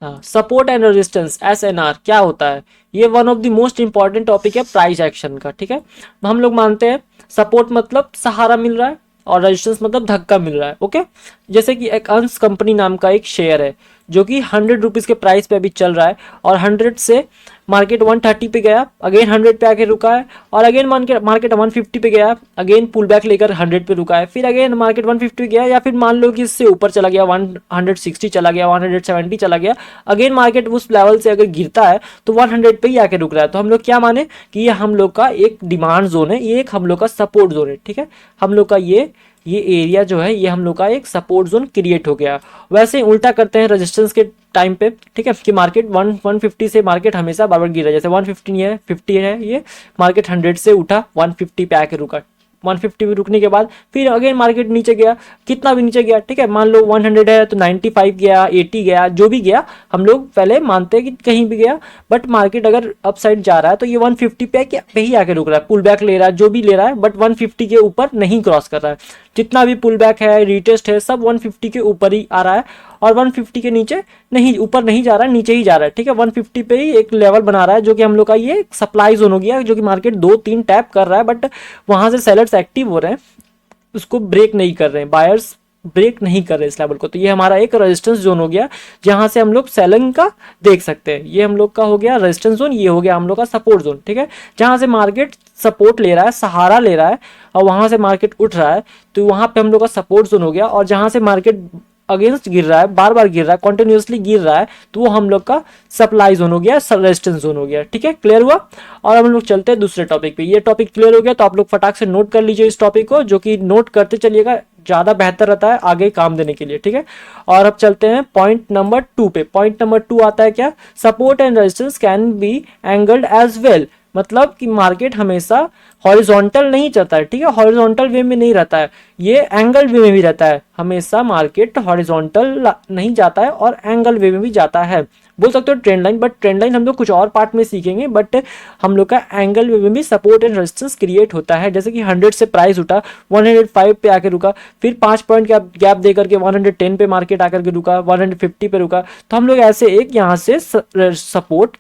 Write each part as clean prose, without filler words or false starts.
हाँ, support and resistance SNR क्या होता है? ये one of the most important topic है प्राइस एक्शन का, ठीक है। हम लोग मानते हैं सपोर्ट मतलब सहारा मिल रहा है और रेजिस्टेंस मतलब धक्का मिल रहा है, ओके। जैसे कि एक अंश कंपनी नाम का एक शेयर है जो कि 100 रुपीज़ के प्राइस पे अभी चल रहा है और 100 से मार्केट 130 पे गया, अगेन 100 पे आके रुका है और अगेन मार्केट 150 पे गया, अगेन पुल बैक लेकर 100 पे रुका है, फिर अगेन मार्केट 150 गया या फिर मान लो कि इससे ऊपर चला गया, 160 चला गया, 170 चला गया, अगेन मार्केट उस लेवल से अगर गिरता है तो 100 पे ही आके रुक रहा है। तो हम लोग क्या माने कि ये हम लोग का एक डिमांड जोन है, ये एक हम लोग का सपोर्ट जोन है, ठीक है। हम लोग का ये एरिया जो है ये हम लोग का एक सपोर्ट जोन क्रिएट हो गया। वैसे ही उल्टा करते हैं रेजिस्टेंस के टाइम पे, ठीक है, कि मार्केट 150 से मार्केट हमेशा बार बार गिरा, जैसे 150 है, 50 है, ये मार्केट 100 से उठा 150 पे आके रुका, 150 पे रुकने के बाद फिर अगेन मार्केट नीचे गया, कितना भी नीचे गया, ठीक है, मान लो 100 है तो 95 गया, 80 गया, जो भी गया हम लोग पहले मानते हैं कि कहीं भी गया, बट मार्केट अगर अप साइड जा रहा है तो ये 150 पे ही आके रुक रहा है, पुल बैक ले रहा है, जो भी ले रहा है, बट 150 के ऊपर नहीं क्रॉस कर रहा है। जितना भी पुल बैक है, रिटेस्ट है, सब 150 के ऊपर ही आ रहा है और 150 के नीचे नहीं, ऊपर नहीं जा रहा है, नीचे ही जा रहा है, ठीक है। 150 पे ही एक लेवल बना रहा है जो कि हम लोग का ये सप्लाई जोन हो गया, जो कि मार्केट 2-3 टैप कर रहा है, बट वहां से सेलर्स एक्टिव हो रहे हैं, उसको ब्रेक नहीं कर रहे हैं, बायर्स ब्रेक नहीं कर रहे इस लेवल को। तो ये हमारा एक रेजिस्टेंस जोन हो गया जहां से हम लोग सेलिंग का देख सकते हैं। ये हम लोग का हो गया रेजिस्टेंस जोन, ये हो गया हम लोग का सपोर्ट जोन, ठीक है। जहां से मार्केट सपोर्ट ले रहा है, सहारा ले रहा है और वहां से मार्केट उठ रहा है, तो वहां पे हम लोग का सपोर्ट जोन हो गया। और जहां से मार्केट अगेंस्ट गिर रहा है, बार बार गिर रहा है, कॉन्टिन्यूसली गिर रहा है, तो वो हम लोग का सप्लाई जोन हो गया, रेजिस्टेंस जोन हो गया, ठीक है। क्लियर हुआ? और हम लोग चलते हैं दूसरे टॉपिक पे। ये टॉपिक क्लियर हो गया तो आप लोग फटाक से नोट कर लीजिए इस टॉपिक को, जो कि नोट करते चलिएगा, ज़्यादा बेहतर रहता है आगे काम देने के लिए, ठीक है। और अब चलते हैं पॉइंट नंबर 2 पे। पॉइंट नंबर 2 आता है क्या? Support and resistance can be angled as well. मतलब कि मार्केट हमेशा हॉरिजॉन्टल नहीं चलता है, ठीक है, हॉरिजॉन्टल वे में नहीं रहता है, ये एंगल वे में भी रहता है। हमेशा मार्केट हॉरिजॉन्टल नहीं जाता है और एंगल वे में भी जाता है, बोल सकते हो trend line, but trend line हम लोग कुछ और पार्ट में सीखेंगे, बट हम लोग का एंगल वे में भी सपोर्ट एंड रेजिस्टेंस क्रिएट होता है। जैसे कि 100 से प्राइस उठा, 105 पे आके रुका, फिर 5 पॉइंट का गैप दे करके 110 पे मार्केट आकर के रुका, 150 पे रुका, तो हम लोग ऐसे एक यहाँ से सपोर्ट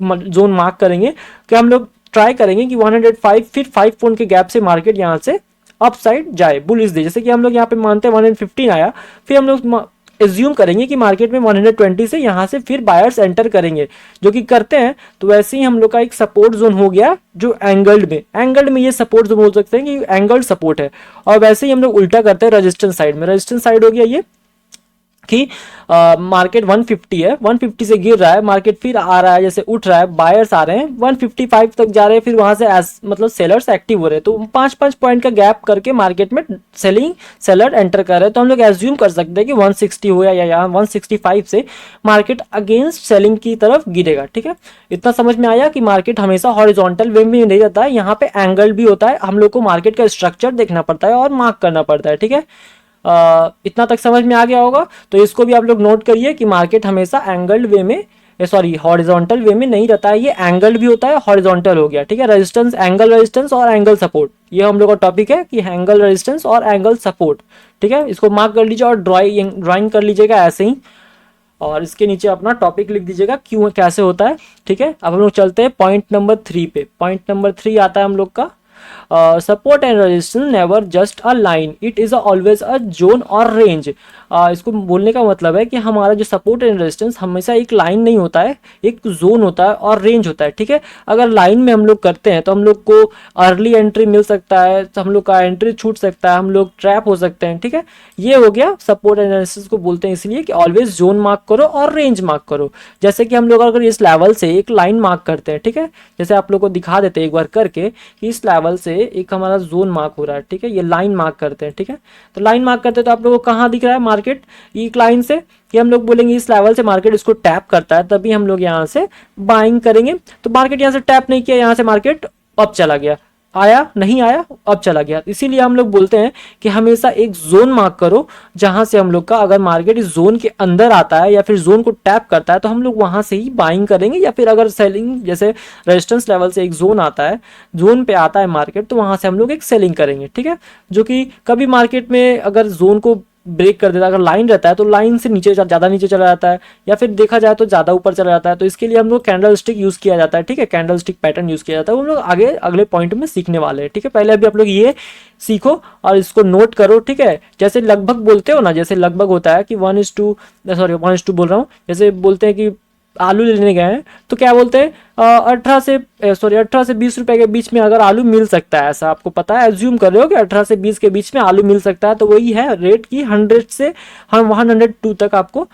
जोन मार्क करेंगे कि हम लोग ट्राई करेंगे कि 105 फिर 5 पॉइंट के गैप से मार्केट यहाँ से अप साइड जाए, बुलिश दे। जैसे कि हम लोग यहाँ पे मानते हैं 115 आया, फिर हम लोग एज्यूम करेंगे कि मार्केट में 120 से यहाँ से फिर बायर्स एंटर करेंगे, जो कि करते हैं। तो वैसे ही हम लोग का एक सपोर्ट जोन हो गया जो एंगल्ड में ये सपोर्ट जोन बोल सकते हैं कि एंगल्ड सपोर्ट है। और वैसे ही हम लोग उल्टा करते हैं रेजिस्टेंस साइड में। रेजिस्टेंस साइड हो गया ये कि मार्केट 150 है, 150 से गिर रहा है, मार्केट फिर आ रहा है, जैसे उठ रहा है, बायर्स आ रहे हैं, 155 तक जा रहे हैं, फिर वहां से मतलब सेलर्स एक्टिव हो रहे हैं, तो 5-5 पॉइंट का गैप करके मार्केट में सेलर एंटर कर रहे हैं। तो हम लोग एज्यूम कर सकते हैं कि 160 हो या यहाँ 165 से मार्केट अगेंस्ट सेलिंग की तरफ गिरेगा, ठीक है। इतना समझ में आया कि मार्केट हमेशा हॉरिजॉन्टल वे में नहीं रहता है, यहाँ पे एंगल भी होता है, हम लोग को मार्केट का स्ट्रक्चर देखना पड़ता है और मार्क करना पड़ता है, ठीक है। इतना तक समझ में आ गया होगा, तो इसको भी आप लोग नोट करिए कि मार्केट हमेशा एंगल्ड वे में, सॉरी हॉरिजॉन्टल वे में नहीं रहता है, ये एंगल भी होता है, हॉरिजॉन्टल हो गया, ठीक है। रेजिस्टेंस, एंगल रेजिस्टेंस और एंगल सपोर्ट, ये हम लोग का टॉपिक है कि एंगल रेजिस्टेंस और एंगल सपोर्ट, ठीक है। इसको मार्क कर लीजिए और ड्राइंग कर लीजिएगा ऐसे ही, और इसके नीचे अपना टॉपिक लिख दीजिएगा क्यों कैसे होता है, ठीक है। अब हम लोग चलते हैं पॉइंट नंबर 3 पे। पॉइंट नंबर 3 आता है हम लोग का support and resistance never just a line, it is always a zone और रेंज। इसको बोलने का मतलब है कि हमारा जो सपोर्ट एंड रेजिस्टेंस हमेशा एक लाइन नहीं होता है, एक जोन होता है और रेंज होता है, ठीक है। अगर लाइन में हम लोग करते हैं तो हम लोग को अर्ली एंट्री मिल सकता है, तो हम लोग का एंट्री छूट सकता है, हम लोग ट्रैप हो सकते हैं, ठीक है। ये हो गया सपोर्ट एंड रेजिस्टेंस को बोलते हैं इसलिए कि ऑलवेज जोन मार्क करो और रेंज मार्क करो। जैसे कि हम लोग अगर इस लेवल से एक लाइन मार्क करते हैं, ठीक है, जैसे आप लोग को दिखा देते हैं एक बार करके कि इस लेवल से एक हमारा जोन मार्क हो रहा है, ठीक है, ये लाइन मार्क करते हैं, ठीक है। तो लाइन मार्क करते हैं तो आप लोगों को कहाँ दिख रहा है मार्केट, एक लाइन से, कि हम लोग बोलेंगे इस लेवल से मार्केट इसको टैप करता है, तभी हम लोग यहाँ से बाइंग करेंगे। तो मार्केट यहाँ से टैप नहीं किया, यहाँ से मार्केट अप चला गया, आया नहीं आया, अब चला गया। इसीलिए हम लोग बोलते हैं कि हमेशा एक जोन मार्क करो जहां से हम लोग का अगर मार्केट इस जोन के अंदर आता है या फिर जोन को टैप करता है तो हम लोग वहां से ही बाइंग करेंगे, या फिर अगर सेलिंग, जैसे रेजिस्टेंस लेवल से एक जोन आता है, जोन पे आता है मार्केट, तो वहां से हम लोग एक सेलिंग करेंगे, ठीक है। जो कि कभी मार्केट में अगर जोन को ब्रेक कर देता है, अगर लाइन रहता है तो लाइन से नीचे ज़्यादा नीचे चला जाता है, या फिर देखा जाए तो ज़्यादा ऊपर चला जाता है। तो इसके लिए हम लोग कैंडल स्टिक यूज़ किया जाता है, ठीक है, कैंडल स्टिक पैटर्न यूज़ किया जाता है। वो लोग आगे अगले पॉइंट में सीखने वाले हैं, ठीक है। पहले अभी आप लोग ये सीखो और इसको नोट करो, ठीक है। जैसे लगभग बोलते हो ना, जैसे लगभग होता है कि 1:2, सॉरी 1:2 बोल रहा हूँ, जैसे बोलते हैं कि आलू लेने गए हैं तो क्या बोलते हैं 18 से 20 रुपए के बीच में अगर आलू मिल सकता है, ऐसा आपको पता है, एज्यूम कर रहे हो कि 18 से 20 के बीच में आलू मिल सकता है, तो वही है रेट की 100 से हम 102 तक आपको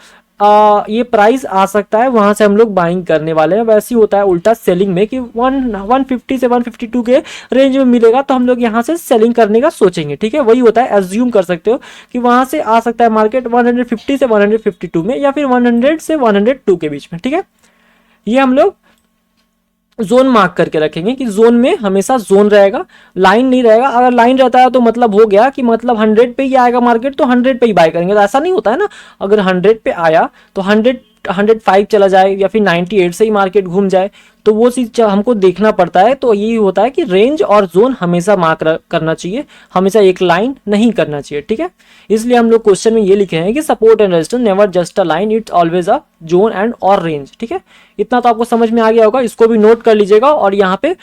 ये प्राइस आ सकता है, वहां से हम लोग बाइंग करने वाले हैं। वैसे ही होता है उल्टा सेलिंग में कि 150 से 152 के रेंज में मिलेगा तो हम लोग यहाँ से सेलिंग करने का सोचेंगे, ठीक है। वही होता है, एज्यूम कर सकते हो कि वहां से आ सकता है मार्केट 150 से 152 में, या फिर 100 से 102 के बीच में, ठीक है। ये हम लोग जोन मार्क करके रखेंगे कि जोन में हमेशा जोन रहेगा, लाइन नहीं रहेगा। अगर लाइन रहता है तो मतलब हो गया कि मतलब 100 पे ही आएगा मार्केट तो 100 पे ही बाय करेंगे, तो ऐसा नहीं होता है ना। अगर 100 पे आया तो 105 चला जाए या फिर 98 से ही मार्केट घूम जाए, तो वो चीज हमको देखना पड़ता है। तो यही होता है कि रेंज और जोन हमेशा मार्क करना चाहिए, हमेशा एक लाइन नहीं करना चाहिए, ठीक है। इसलिए हम लोग क्वेश्चन में ये लिखे हैं कि support and resistance never just a line, it's always a zone and और रेंज, ठीक है। इतना तो आपको समझ में आ गया होगा, इसको भी नोट कर लीजिएगा और यहाँ पे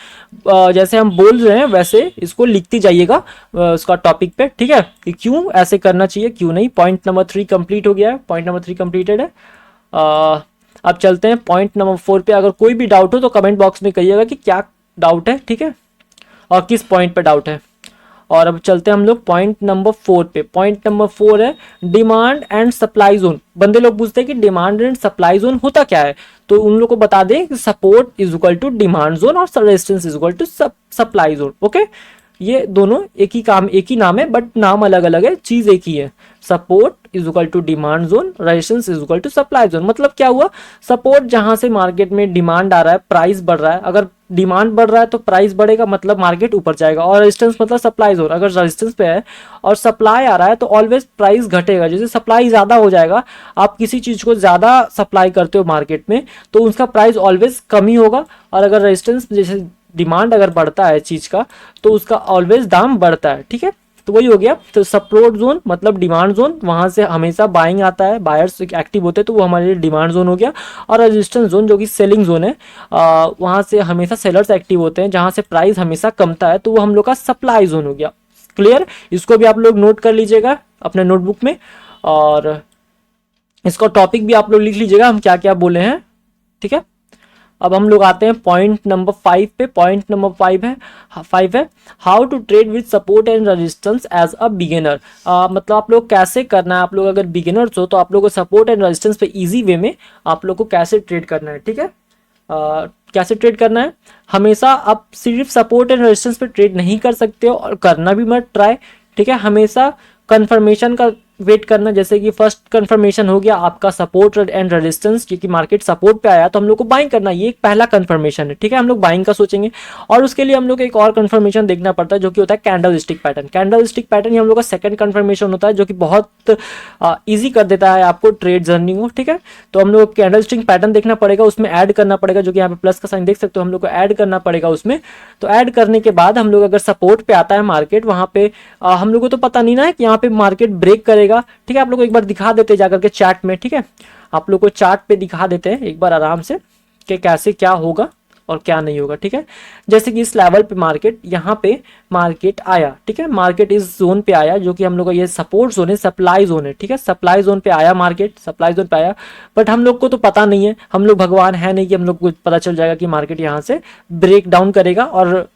जैसे हम बोल रहे हैं वैसे इसको लिखती जाइएगा उसका टॉपिक पे, ठीक है, कि क्यों ऐसे करना चाहिए क्यों नहीं। पॉइंट नंबर 3 कंप्लीट हो गया है, पॉइंट नंबर 3 कंप्लीटेड है। अब चलते हैं पॉइंट नंबर 4 पे। अगर कोई भी डाउट हो तो कमेंट बॉक्स में कहिएगा कि क्या डाउट है, ठीक है, और किस पॉइंट पे डाउट है। और अब चलते हैं हम लोग पॉइंट नंबर 4 पे। पॉइंट नंबर 4 है डिमांड एंड सप्लाई जोन। बंदे लोग पूछते हैं कि डिमांड एंड सप्लाई जोन होता क्या है, तो उन लोग को बता दें कि support is equal to demand zone और resistance is equal to supply zone, okay. ये दोनों एक ही नाम है, बट नाम अलग अलग है, चीज एक ही है। Support is equal to demand zone, resistance is equal to supply zone. मतलब क्या हुआ, सपोर्ट जहां से मार्केट में डिमांड आ रहा है, प्राइस बढ़ रहा है, अगर डिमांड बढ़ रहा है तो प्राइस बढ़ेगा, मतलब मार्केट ऊपर जाएगा। और रेजिस्टेंस मतलब सप्लाई जोन, अगर रेजिस्टेंस पे है और सप्लाई आ रहा है तो ऑलवेज प्राइस घटेगा। जैसे सप्लाई ज्यादा हो जाएगा, आप किसी चीज को ज्यादा सप्लाई करते हो मार्केट में तो उसका प्राइस ऑलवेज कम ही होगा। और अगर रेजिस्टेंस जैसे डिमांड अगर बढ़ता है चीज का तो उसका ऑलवेज दाम बढ़ता है, ठीक है। तो वही हो गया। तो सपोर्ट जोन मतलब डिमांड जोन, वहां से हमेशा बाइंग आता है, बायर्स एक्टिव होते हैं, तो वो हमारे लिए डिमांड जोन हो गया। और रेजिस्टेंस जोन जो कि सेलिंग जोन है, वहां से हमेशा सेलर्स एक्टिव होते हैं, जहां से प्राइस हमेशा कमता है, तो वो हम लोग का सप्लाई जोन हो गया। क्लियर, इसको भी आप लोग नोट कर लीजिएगा अपने नोटबुक में, और इसका टॉपिक भी आप लोग लिख लीजिएगा हम क्या क्या बोले हैं, ठीक है। अब हम लोग आते हैं पॉइंट नंबर 5 पे। पॉइंट नंबर 5 है how to trade with support and resistance as a beginner. मतलब आप लोग कैसे करना है, आप लोग अगर बिगिनर्स हो तो आप लोग को सपोर्ट एंड रेजिस्टेंस पे इजी वे में आप लोग को कैसे ट्रेड करना है, ठीक है। कैसे ट्रेड करना है, हमेशा आप सिर्फ सपोर्ट एंड रेजिस्टेंस पे ट्रेड नहीं कर सकते हो और करना भी मत ट्राई, ठीक है। हमेशा कंफर्मेशन का वेट करना, जैसे कि फर्स्ट कंफर्मेशन हो गया आपका सपोर्ट एंड रेजिस्टेंस, क्योंकि मार्केट सपोर्ट पे आया तो हम लोग को बाइंग करना, ये एक पहला कंफर्मेशन है, ठीक है। हम लोग बाइंग का सोचेंगे और उसके लिए हम लोग एक और कंफर्मेशन देखना पड़ता है जो कि होता है candle stick pattern. Candle stick pattern ये हम लोग का सेकंड कंफर्मेशन होता है, जो कि बहुत ईजी कर देता है आपको ट्रेड जर्नी को, ठीक है। तो हम लोग कैंडल स्टिक पैटर्न देखना पड़ेगा, उसमें ऐड करना पड़ेगा, जो कि यहाँ पे प्लस का साइन देख सकते हो, हम लोग को ऐड करना पड़ेगा उसमें। तो ऐड करने के बाद हम लोग अगर सपोर्ट पे आता है मार्केट, वहां पे हम लोग को तो पता नहीं ना है कि यहाँ पे मार्केट ब्रेक करेगा, ठीक है। आप लोग को एक बार दिखा देते हैं जाकर के चार्ट में, ठीक है। आप लोग को चार्ट पे दिखा देते हैं एक बार आराम से कि कैसे क्या होगा और क्या नहीं होगा, ठीक है। जैसे कि इस लेवल पे मार्केट, यहाँ पे मार्केट आया, ठीक है, मार्केट इस जोन पे आया जो कि हम लोग का ये सपोर्ट जोन है, सप्लाई जोन है, ठीक है। सप्लाई जोन पे आया मार्केट, सप्लाई जोन पे आया, बट हम लोग को तो पता नहीं है, हम लोग भगवान है नहीं कि हम लोग को पता चल जाएगा कि मार्केट यहाँ से ब्रेक डाउन करेगा और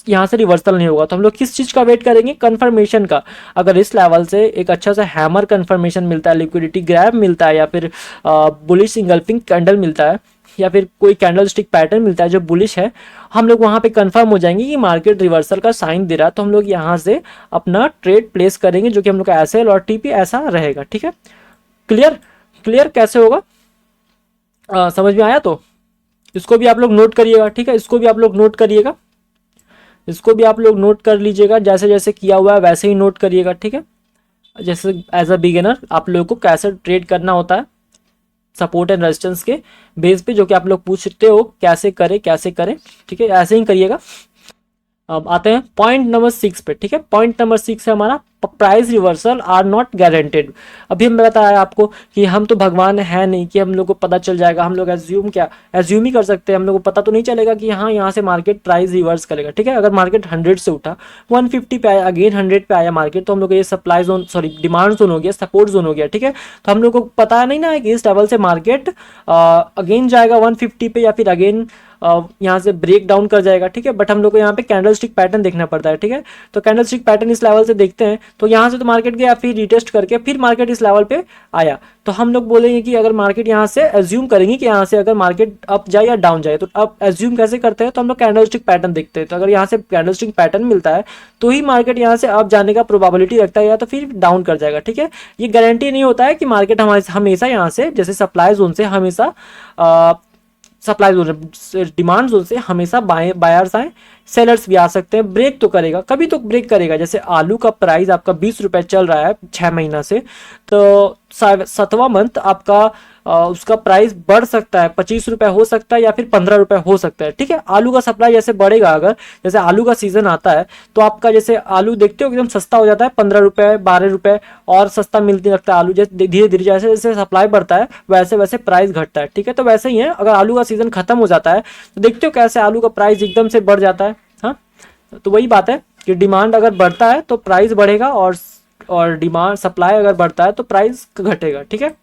यहाँ से रिवर्सल नहीं होगा। तो हम लोग किस चीज का वेट करेंगे, कंफर्मेशन का। अगर इस लेवल से एक अच्छा सा हैमर कंफर्मेशन मिलता है, लिक्विडिटी ग्रैब मिलता है, या फिर बुलिश इंगल्फिंग कैंडल मिलता है, या फिर कोई कैंडल स्टिक पैटर्न मिलता है जो बुलिश है, हम लोग वहां पे कंफर्म हो जाएंगे कि मार्केट रिवर्सल का साइन दे रहा है, तो हम लोग यहाँ से अपना ट्रेड प्लेस करेंगे, जो कि हम लोग का एसएल और टीपी ऐसा रहेगा, ठीक है। क्लियर, क्लियर कैसे होगा, समझ में आया। तो इसको भी आप लोग नोट करिएगा, ठीक है, इसको भी आप लोग नोट करिएगा, इसको भी आप लोग नोट कर लीजिएगा, जैसे जैसे किया हुआ है वैसे ही नोट करिएगा, ठीक है। जैसे एज अ बिगिनर आप लोगों को कैसे ट्रेड करना होता है सपोर्ट एंड रेजिस्टेंस के बेस पे, जो कि आप लोग पूछते हो कैसे करें कैसे करें, ठीक है, ऐसे ही करिएगा। अब आते हैं पॉइंट नंबर 6 पे, ठीक है। पॉइंट नंबर 6 है हमारा price reversal are not guaranteed. अभी हम बताया आपको कि हम तो भगवान है नहीं कि हम लोग को पता चल जाएगा, हम लोग एज्यूम ही कर सकते हैं, हम लोग को पता तो नहीं चलेगा कि हाँ यहाँ से मार्केट प्राइस रिवर्स करेगा, ठीक है। अगर मार्केट 100 से उठा 150 पे आया, अगेन 100 पे आया मार्केट, तो हम लोग को ये supply zone, sorry demand zone हो गया, सपोर्ट जोन हो गया, ठीक है। तो हम लोग को पता नहीं ना है कि इस लेवल से मार्केट अगेन जाएगा 150 पे या फिर अगेन यहाँ से ब्रेक डाउन कर जाएगा, ठीक है। बट हम लोग को यहाँ पे कैंडल स्टिक पैटर्न देखना पड़ता है, ठीक है। तो कैंडल स्टिक पैटर्न इस लेवल से देखते हैं, तो यहाँ से तो मार्केट गया, फिर रिटेस्ट करके फिर मार्केट इस लेवल पे आया, तो हम लोग बोलेंगे कि अगर मार्केट यहाँ से एज्यूम करेंगे कि यहाँ से अगर मार्केट अप जाए या डाउन जाए, तो अब एज्यूम कैसे करते हैं, तो हम लोग कैंडल स्टिक पैटर्न देखते हैं। तो अगर यहाँ से कैंडल स्टिक पैटर्न मिलता है तो ही मार्केट यहाँ से अप जाने का प्रोबेबिलिटी रखता है, या तो फिर डाउन कर जाएगा, ठीक है। ये गारंटी नहीं होता है कि मार्केट हमारे हमेशा यहाँ से, जैसे सप्लाई जोन से हमेशा सप्लाई जोन, डिमांड जोन से हमेशा बायर्स आए, सेलर्स भी आ सकते हैं। ब्रेक तो करेगा, कभी तो ब्रेक करेगा। जैसे आलू का प्राइस आपका 20 रुपए चल रहा है 6 महीना से, तो 7वां मंथ आपका उसका प्राइस बढ़ सकता है, 25 रुपए हो सकता है या फिर 15 रुपए हो सकता है, ठीक है। आलू का सप्लाई जैसे बढ़ेगा, अगर जैसे आलू का सीजन आता है तो आपका जैसे आलू देखते हो एकदम सस्ता हो जाता है, 15 रुपए 12 रुपए और सस्ता मिलने लगता है आलू। जैसे धीरे धीरे जैसे जैसे सप्लाई बढ़ता है वैसे वैसे प्राइस घटता है, ठीक है। तो वैसे ही है, अगर आलू का सीजन खत्म हो जाता है तो देखते हो कैसे आलू का प्राइस एकदम से बढ़ जाता है। हाँ, तो वही बात है कि डिमांड अगर बढ़ता है तो प्राइस बढ़ेगा, और डिमांड सप्लाई अगर बढ़ता है तो प्राइस घटेगा, ठीक है।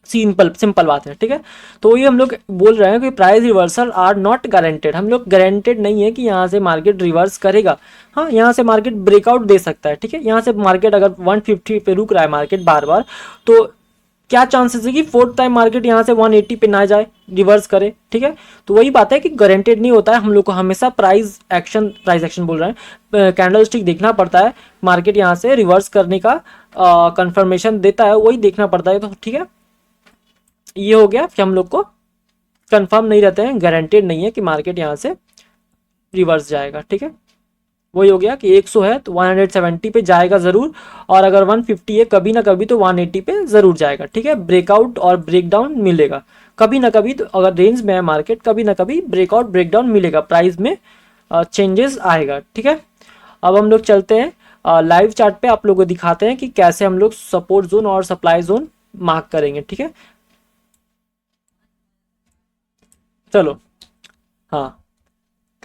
सिंपल बात है, ठीक है। तो ये हम लोग बोल रहे हैं कि price reversal are not guaranteed, हम लोग गारंटेड नहीं है कि यहाँ से मार्केट रिवर्स करेगा। हाँ, यहाँ से मार्केट ब्रेकआउट दे सकता है, ठीक है। यहाँ से मार्केट अगर 150 पे रुक रहा है मार्केट बार बार, तो क्या चांसेस है कि फोर्थ टाइम मार्केट यहाँ से 180 पे ना जाए, रिवर्स करे, ठीक है। तो वही बात है कि गारंटेड नहीं होता है, हम लोग को हमेशा प्राइस एक्शन बोल रहे हैं, कैंडल स्टिक देखना पड़ता है, मार्केट यहाँ से रिवर्स करने का कंफर्मेशन देता है, वही देखना पड़ता है। तो ठीक है, ये हो गया कि हम लोग को कंफर्म नहीं रहते हैं, गारंटेड नहीं है कि मार्केट यहाँ से रिवर्स जाएगा, ठीक है। वही हो गया कि 100 है तो 170 पे जाएगा ज़रूर, और अगर 150 है कभी ना कभी तो 180 पे ज़रूर जाएगा, ठीक है। ब्रेकआउट और ब्रेकडाउन मिलेगा कभी ना कभी, तो अगर रेंज में है मार्केट कभी ना कभी ब्रेकआउट ब्रेकडाउन मिलेगा, प्राइस में चेंजेस आएगा, ठीक है। अब हम लोग चलते हैं लाइव चार्ट पे, आप लोगों को दिखाते हैं कि कैसे हम लोग सपोर्ट जोन और सप्लाई जोन मार्क करेंगे, ठीक है। चलो, हाँ,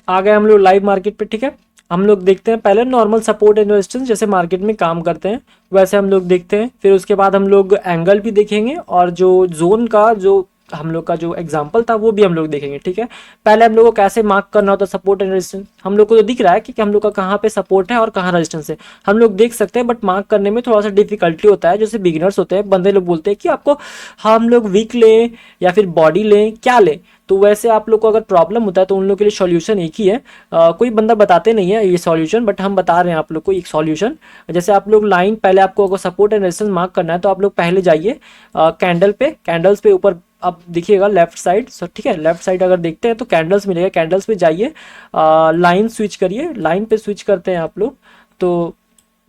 आ गए हम लोग लाइव मार्केट पे, ठीक है। हम लोग देखते हैं पहले नॉर्मल सपोर्ट एंड रेजिस्टेंस जैसे मार्केट में काम करते हैं वैसे हम लोग देखते हैं, फिर उसके बाद हम लोग एंगल भी देखेंगे, और जो जोन का जो हम लोग का जो एग्जांपल था वो भी हम लोग देखेंगे, ठीक है। पहले हम लोग को कैसे मार्क करना होता है सपोर्ट एंड रेजिस्टेंस, हम लोग को तो दिख रहा है कि हम लोग का कहाँ पे सपोर्ट है और कहाँ रेजिस्टेंस है, हम लोग देख सकते हैं, बट मार्क करने में थोड़ा सा डिफिकल्टी होता है। जैसे बिगिनर्स होते हैं, बंदे लोग बोलते हैं कि आपको हम लोग वीक लें या फिर बॉडी लें, क्या लें, तो वैसे आप लोग को अगर प्रॉब्लम होता है तो उन लोग के लिए सॉल्यूशन एक ही है। कोई बंदा बताते नहीं है ये सॉल्यूशन, बट हम बता रहे हैं आप लोग को एक सॉल्यूशन। जैसे आप लोग लाइन, पहले आपको अगर सपोर्ट एंड रेजिस्टेंस मार्क करना है तो आप लोग पहले जाइए कैंडल्स पे ऊपर आप देखिएगा लेफ्ट साइड, ठीक है। लेफ्ट साइड अगर देखते हैं तो कैंडल्स मिलेगा, कैंडल्स पे जाइए, लाइन स्विच करिए, लाइन पे स्विच करते हैं आप लोग तो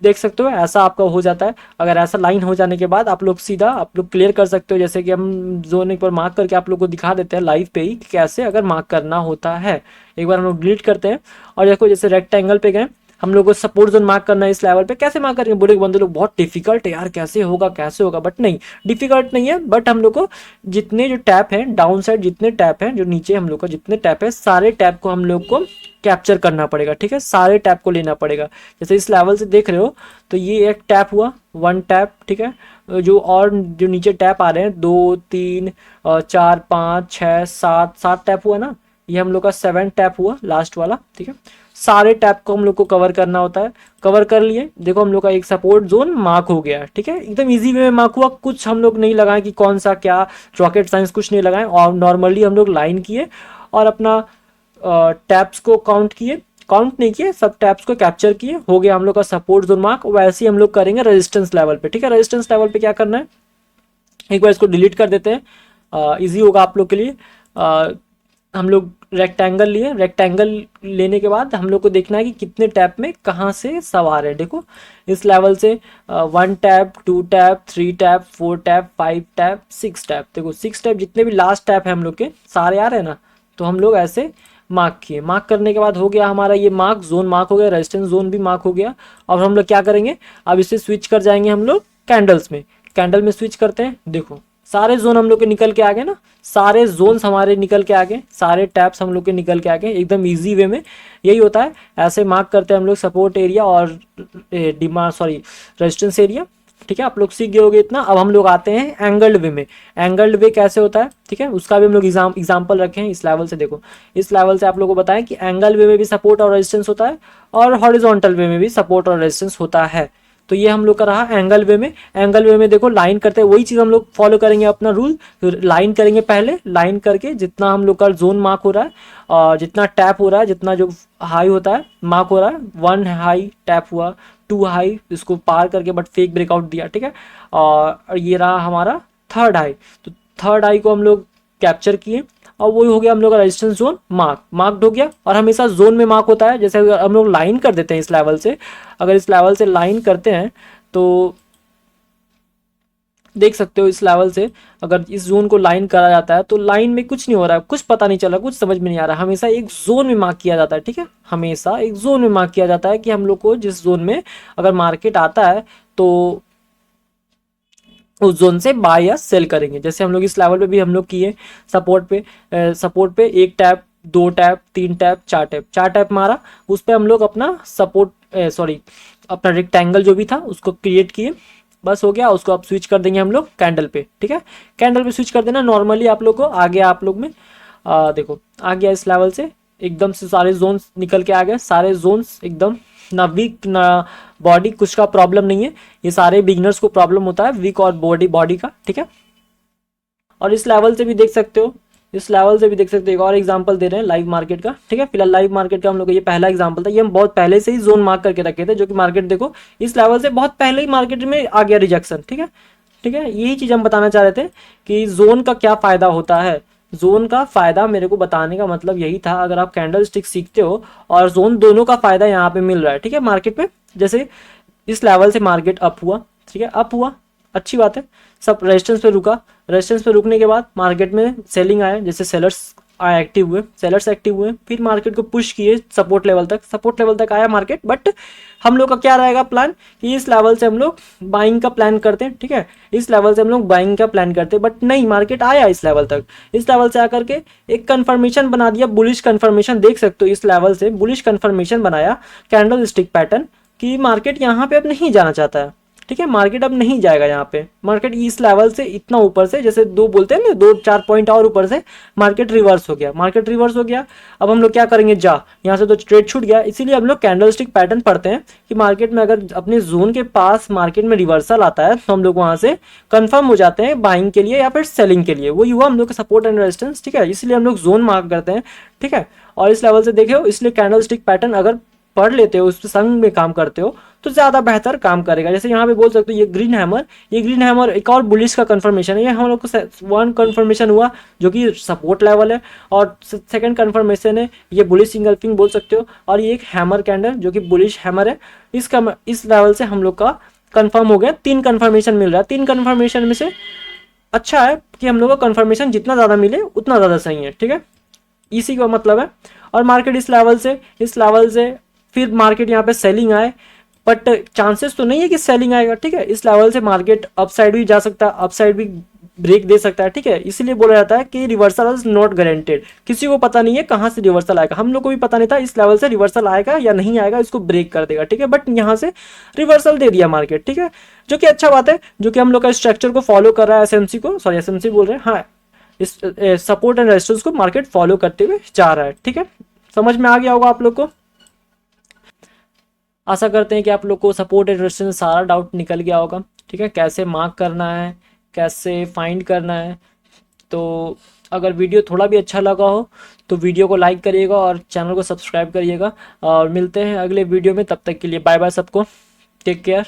देख सकते हो ऐसा आपका हो जाता है। अगर ऐसा लाइन हो जाने के बाद आप लोग सीधा आप लोग क्लियर कर सकते हो, जैसे कि हम जोन एक बार मार्क करके आप लोग को दिखा देते हैं लाइव पे ही कैसे अगर मार्क करना होता है। एक बार हम लोग डिलीट करते हैं, और देखो जैसे रेक्टेंगल पे गए, हम लोग को सपोर्ट जोन मार्क करना है इस लेवल पे, कैसे मार्क करेंगे, बोले बंदे लोग बहुत डिफिकल्ट है यार, कैसे होगा, बट नहीं, डिफिकल्ट नहीं है। बट हम लोग को जितने जो टैप हैं डाउन साइड, जितने टैप हैं जो नीचे हम लोग का जितने टैप है, सारे टैप को हम लोग को कैप्चर करना पड़ेगा, ठीक है। सारे टैप को लेना पड़ेगा। जैसे इस लेवल से देख रहे हो तो ये एक टैप हुआ, 1 टैप, ठीक है। जो और जो नीचे टैप आ रहे हैं 2 3 4 5 6 7 टैप हुआ ना, ये हम लोग का 7 टैप हुआ लास्ट वाला, ठीक है। सारे टैप को हम लोग को कवर करना होता है, कवर कर लिए। देखो हम लोग का एक सपोर्ट जोन मार्क हो गया है, ठीक है, एकदम इजी वे में मार्क हुआ, कुछ हम लोग नहीं लगाए कि कौन सा क्या रॉकेट साइंस, कुछ नहीं लगाए, और नॉर्मली हम लोग लाइन किए और अपना टैप्स को काउंट नहीं किए, सब टैप्स को कैप्चर किए, हो गया हम लोग का सपोर्ट जोन मार्क। वैसे ही हम लोग करेंगे रेजिस्टेंस लेवल पे, ठीक है। रेजिस्टेंस लेवल पे क्या करना है, एक बार इसको डिलीट कर देते हैं, इजी होगा आप लोग के लिए। हम लोग रेक्टेंगल लिए, रेक्टेंगल लेने के बाद हम लोग को देखना है कि कितने टैप में कहाँ से सवार है। देखो इस लेवल से 1 tap 2 tap 3 tap 4 tap 5 tap 6 tap, देखो 6 टैप जितने भी लास्ट टैप है हम लोग के सारे आ रहे हैं ना, तो हम लोग ऐसे मार्क किए, मार्क करने के बाद हो गया हमारा ये मार्क, जोन मार्क हो गया, रेजिस्टेंस जोन भी मार्क हो गया। अब हम लोग क्या करेंगे, अब इसे स्विच कर जाएंगे हम लोग कैंडल्स में, कैंडल में स्विच करते हैं। देखो सारे जोन हम लोग के निकल के आ गए ना, सारे जोन्स हमारे निकल के आ गए, सारे टैप्स हम लोग के निकल के आ गए एकदम इजी वे में। यही होता है, ऐसे मार्क करते हैं हम लोग सपोर्ट एरिया और डिमांड सॉरी रेजिस्टेंस एरिया। ठीक है, आप लोग सीख गए होगे इतना। अब हम लोग आते हैं एंगल्ड वे में। एंगल्ड वे कैसे होता है, ठीक है, उसका भी हम लोग एग्जाम्पल रखे हैं इस लेवल से। देखो इस लेवल से आप लोगों को बताएं कि एंगल वे में भी सपोर्ट और रेजिस्टेंस होता है और हॉरिजॉन्टल वे में भी सपोर्ट और रेजिस्टेंस होता है। तो ये हम लोग का रहा एंगल वे में। एंगल वे में देखो लाइन करते हैं, वही चीज़ हम लोग फॉलो करेंगे अपना रूल। तो लाइन करेंगे, पहले लाइन करके जितना हम लोग का जोन मार्क हो रहा है और जितना टैप हो रहा है, जितना जो हाई होता है मार्क हो रहा है, 1 हाई टैप हुआ, 2 हाई, इसको पार करके बट फेक ब्रेकआउट दिया। ठीक है, और ये रहा हमारा 3rd हाई। तो 3rd हाई को हम लोग कैप्चर किए और वही हो गया हम लोग का रेजिस्टेंस जोन मार्क्ड हो गया। और हमेशा जोन में मार्क होता है, जैसे अगर हम लोग लाइन कर देते हैं इस लेवल से, अगर इस लेवल से लाइन करते हैं तो देख सकते हो इस लेवल से अगर इस जोन को लाइन करा जाता है तो लाइन में कुछ नहीं हो रहा है, कुछ पता नहीं चला, कुछ समझ में नहीं आ रहा। हमेशा एक जोन में मार्क किया जाता है। ठीक है, हमेशा एक जोन में मार्क किया जाता है कि हम लोग को जिस जोन में अगर मार्केट आता है तो उस जोन से बाय या सेल करेंगे। जैसे हम लोग इस लेवल पे भी हम लोग किए, सपोर्ट पे 1 टैप, 2 टैप, 3 टैप, 4 टैप मारा, उस पर हम लोग अपना अपना रेक्टेंगल जो भी था उसको क्रिएट किए, बस हो गया। उसको अब स्विच कर देंगे हम लोग कैंडल पे। ठीक है, कैंडल पे स्विच कर देना नॉर्मली आप लोग को। आ गया आप लोग में देखो आ गया इस लेवल से एकदम से सारे जोन्स निकल के आ गए, सारे जोन्स एकदम ना वीक ना बॉडी, कुछ का प्रॉब्लम नहीं है। ये सारे बिगिनर्स को प्रॉब्लम होता है वीक और बॉडी का। ठीक है, और इस लेवल से भी देख सकते हो, इस लेवल से भी देख सकते हो। एक और एग्जांपल दे रहे हैं लाइव मार्केट का। ठीक है, फिलहाल लाइव मार्केट का हम लोग का ये पहला एग्जांपल था। ये हम बहुत पहले से ही जोन मार्क करके रखे थे, जो कि मार्केट देखो इस लेवल से बहुत पहले ही मार्केट में आ गया रिजेक्शन। ठीक है, ठीक है, यही चीज़ हम बताना चाह रहे थे कि जोन का क्या फ़ायदा होता है। जोन का फ़ायदा मेरे को बताने का मतलब यही था, अगर आप कैंडल स्टिक सीखते हो और जोन, दोनों का फ़ायदा यहाँ पे मिल रहा है। ठीक है, मार्केट में जैसे इस लेवल से मार्केट अप हुआ, ठीक है, अप हुआ, अच्छी बात है, सब रेजिस्टेंस पे रुका। रेजिस्टेंस पे रुकने के बाद मार्केट में सेलिंग आया, जैसे सेलर्स आए एक्टिव हुए, सेलर्स एक्टिव हुए, फिर मार्केट को पुश किए सपोर्ट लेवल तक आया मार्केट। बट हम लोग का क्या रहेगा प्लान कि इस लेवल से हम लोग बाइंग का प्लान करते हैं। ठीक है, इस लेवल से हम लोग बाइंग का प्लान करते हैं, बट नहीं, मार्केट आया इस लेवल तक। इस लेवल से आकर के एक कंफर्मेशन बना दिया, बुलिश कंफर्मेशन, देख सकते हो इस लेवल से बुलिश कंफर्मेशन बनाया कैंडल स्टिक पैटर्न कि मार्केट यहाँ पे अब नहीं जाना चाहता है। ठीक है, मार्केट अब नहीं जाएगा यहाँ पे। मार्केट इस लेवल से इतना ऊपर से, जैसे 2 बोलते हैं ना, 2-4 पॉइंट और ऊपर से मार्केट रिवर्स हो गया, मार्केट रिवर्स हो गया। अब हम लोग क्या करेंगे, यहाँ से तो ट्रेड छूट गया, इसीलिए हम लोग कैंडलस्टिक पैटर्न पढ़ते हैं कि मार्केट में अगर अपने जोन के पास मार्केट में रिवर्सल आता है तो हम लोग वहाँ से कंफर्म हो जाते हैं बाइंग के लिए या फिर सेलिंग के लिए। वही हुआ हम लोग का सपोर्ट एंड रेजिस्टेंस। ठीक है, इसलिए हम लोग जोन मार्क करते हैं। ठीक है, और इस लेवल से देखे हो, इसलिए कैंडलस्टिक पैटर्न अगर पढ़ लेते हो, उस पर संग में काम करते हो तो ज़्यादा बेहतर काम करेगा। जैसे यहाँ पे बोल सकते हो ये ग्रीन हैमर एक और बुलिश का कंफर्मेशन है। ये हम लोग को 1 कंफर्मेशन हुआ जो कि सपोर्ट लेवल है, और 2nd कंफर्मेशन है ये बुलिश इंगल्फिंग बोल सकते हो, और ये एक हैमर कैंडल जो कि बुलिश हैमर है। इस लेवल से हम लोग का कंफर्म हो गया, 3 कंफर्मेशन मिल रहा है। 3 कंफर्मेशन में से अच्छा है कि हम लोग को कंफर्मेशन जितना ज़्यादा मिले उतना ज़्यादा सही है। ठीक है, इसी का मतलब है। और मार्केट इस लेवल से फिर मार्केट यहाँ पे सेलिंग आए, बट चांसेस तो नहीं है कि सेलिंग आएगा। ठीक है, इस लेवल से मार्केट अपसाइड भी जा सकता है, अपसाइड भी ब्रेक दे सकता है। ठीक है, इसीलिए बोला जाता है कि रिवर्सल इज नॉट गारंटेड। किसी को पता नहीं है कहाँ से रिवर्सल आएगा, हम लोग को भी पता नहीं था इस लेवल से रिवर्सल आएगा या नहीं आएगा, इसको ब्रेक कर देगा। ठीक है, बट यहाँ से रिवर्सल दे दिया मार्केट। ठीक है, जो कि अच्छा बात है, जो कि हम लोग का स्ट्रक्चर को फॉलो कर रहा है, एसएमसी बोल रहे हैं, हाँ, इस सपोर्ट एंड रेजिस्टेंस को मार्केट फॉलो करते हुए जा रहा है। ठीक है, समझ में आ गया होगा आप लोग को। आशा करते हैं कि आप लोग को सपोर्ट एंड रेजिस्टेंस सारा डाउट निकल गया होगा। ठीक है, कैसे मार्क करना है, कैसे फाइंड करना है। तो अगर वीडियो थोड़ा भी अच्छा लगा हो तो वीडियो को लाइक करिएगा और चैनल को सब्सक्राइब करिएगा, और मिलते हैं अगले वीडियो में। तब तक के लिए बाय बाय सबको, टेक केयर।